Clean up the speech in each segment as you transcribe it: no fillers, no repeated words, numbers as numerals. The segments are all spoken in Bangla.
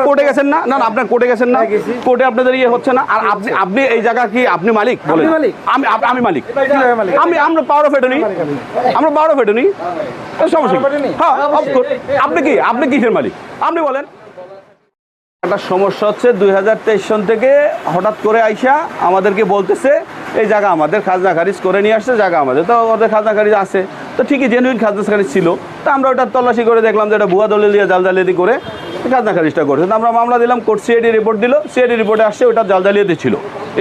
কোর্টে গেছেন না? না না, আপনার কোর্টে গেছেন না? কোর্টে আপনাদের ইয়ে হচ্ছে না? আর আপনি আপনি এই জায়গা কি আপনি মালিক বলেন? আমি মালিক। আমরা পাওয়ার অফ অ্যাটর্নি, আমরা পাওয়ার অফ অ্যাটর্নি, সমস্যা কি? হ্যাঁ, অফকোর্স। আপনি কিসের মালিক আপনি বলেন। একটা সমস্যা হচ্ছে 2023 সন থেকে হঠাৎ করে আইসা আমাদেরকে বলতেছে এই জায়গা আমাদের, খাজনা খারিজ করে নিয়ে আসছে জায়গা আমাদের। তো ওদের খাজনা খারিজ আছে, তো ঠিকই জেনুইন খাজনা খারিজ ছিল। তো আমরা ওটা তল্লাশি করে দেখলাম যে এটা ভুয়া দলিল দিয়ে জালজালিয়াতি করে খাজনা খারিজটা করছে। তো আমরা মামলা দিলাম, কোর্ট সিআইডি রিপোর্ট দিল, সিআইডি রিপোর্টে আসছে ওটা জালজালিয়াতি ছিল,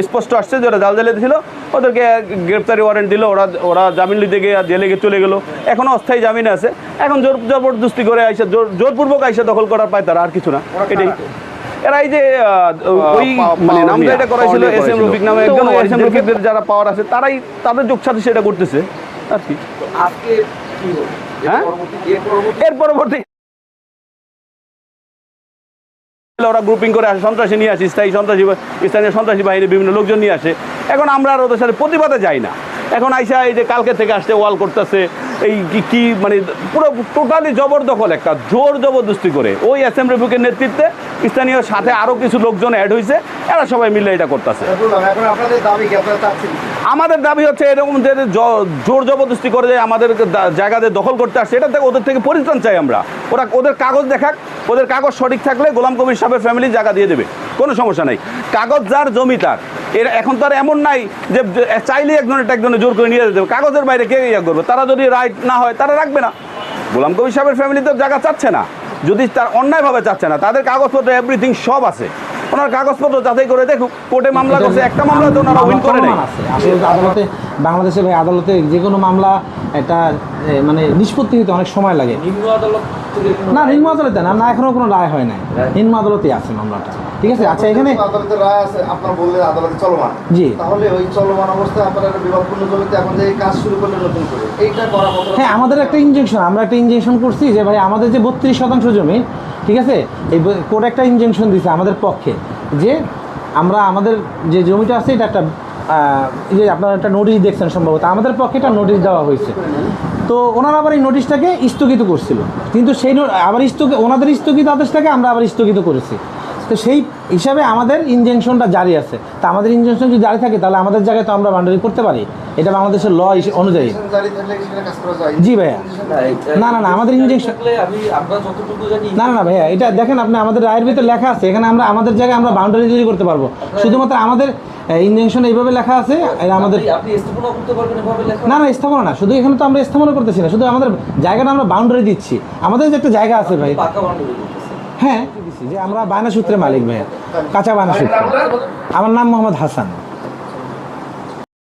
স্পষ্ট আসছে যে ওটা জালজালিয়াতি ছিল। ওদেরকে গ্রেপ্তারি ওয়ারেন্ট দিল, ওরা জামিন নিতে গিয়ে জেলে গিয়ে চলে গেলো, এখনও অস্থায়ী জামিনে আছে। এখন জবরদস্তি করে আইসা, জোরপূর্বক আইসা দখল করার পায় তারা, আর কিছু না। এটাই এরা এই যে ওই মানে নামটা এটা করাইছিল এসএম রফিক নামে একজন, এসএম রফিকদের যারা পাওয়ার আছে তারাই তাদের যোগ সাথে সেটা করতেছে আর কি। হ্যাঁ, এর পরবর্তী ওরা গ্রুপিং করে আসে, সন্ত্রাসী নিয়ে আসে, স্থানীয় সন্ত্রাসী বাহিনীর বিভিন্ন লোকজন নিয়ে আসে। এখন আমরা আর ওদের সাথে প্রতিবাদে যাই না। এখন আইসা এই যে কালকে থেকে আসছে ওয়াল করতেছে, এই কি মানে পুরো টোটালি জবরদখল, একটা জোর জবরদস্তি করে ওই এসএম রফিকের নেতৃত্বে স্থানীয় সাথে আরও কিছু লোকজন অ্যাড হয়েছে, এরা সবাই মিলে এটা করতেছে। আমাদের দাবি হচ্ছে এরকম যে জোর জবরদস্তি করে যে আমাদের জায়গাতে দখল করতে আসছে, এটা থেকে ওদের থেকে পরিত্রাণ চাই আমরা। ওদের কাগজ দেখাক, ওদের কাগজ সঠিক থাকলে গোলাম কবির সাহেবের ফ্যামিলি জায়গা দিয়ে দেবে, কোনো সমস্যা নাই। কাগজ যার জমি তার। এর এখন তো আর এমন নাই যে চাইলে একজনে জোর করে নিয়ে যেতে হবে, কাগজের বাইরে কে ইয়া করবে। তারা যদি রাইট না হয় তারা রাখবে না। গোলাম কবির সাহেবের ফ্যামিলি তো জায়গা চাচ্ছে না, যদি তার অন্যায়ভাবে চাচ্ছে না, তাদের কাগজপত্র এভরিথিং সব আছে, ওনার কাগজপত্র যাচাই করে দেখুক। কোর্টে মামলা করছে, একটা মামলা তো ওনারা উইন করে নাই। আসলে আদালতে, বাংলাদেশে ভাই আদালতে যে কোনো মামলা একটা মানে নিষ্পত্তি হতে অনেক সময় লাগে। নিম্ন আদালতে না, এখনো কোনো রায় হয় নাই, নিম্ন আদালতে আছে মামলাটা। ঠিক আছে, আচ্ছা এখানে আদালতের রায় আছে, আপনারা বললেন আদালতে চলমান। জি, তাহলে ওই চলমান অবস্থায় আপনারা একটা বিবাদপূর্ণ জমিতে এখন যে কাজ শুরু করলেন নতুন করে, এইটা করা কত? হ্যাঁ, আমাদের একটা ইনজেকশন, আমরা একটা ইনজেকশন করছি যে ভাই আমাদের যে 32% জমি, ঠিক আছে, এই কোর্ট একটা ইনজেকশন দিছে আমাদের পক্ষে যে আমরা আমাদের যে জমিটা আছে এটা একটা যে আপনারা একটা নোটিশ দেখছেন সম্ভবত, আমাদের পক্ষে একটা নোটিশ দেওয়া হয়েছে। তো ওনারা আবার এই নোটিশটাকে স্থগিত করছিল, কিন্তু সেই আবার ওনাদের স্থগিত আদেশটাকে আমরা আবার স্থগিত করেছি। তো সেই হিসাবে আমাদের ইনজেকশনটা জারি আছে। তা আমাদের ইনজেকশন যদি জারি থাকে তাহলে আমাদের জায়গায় তো আমরা বাউন্ডারি করতে পারি, এটা বাংলাদেশের ল অনুযায়ী। জি ভাইয়া, না আমাদের ইনজেকশন না ভাইয়া, এটা দেখেন আপনি আমাদের রায়ের ভিতরে লেখা আছে, এখানে আমরা আমাদের জায়গায় আমরা বাউন্ডারি তৈরি করতে পারবো। শুধুমাত্র আমাদের ইনজেকশন এইভাবে লেখা আছে, আমাদের না স্থাপনা না, শুধু এখানে তো আমরা স্থাপনা করতেছি না, শুধু আমাদের জায়গাটা আমরা বাউন্ডারি দিচ্ছি। আমাদের যে একটা জায়গা আছে ভাই, হ্যাঁ, যে আমরা বায়না সূত্রে মালিক ভাইয়া, কাঁচা বায়না সূত্রে। আমার নাম মোহাম্মদ হাসান।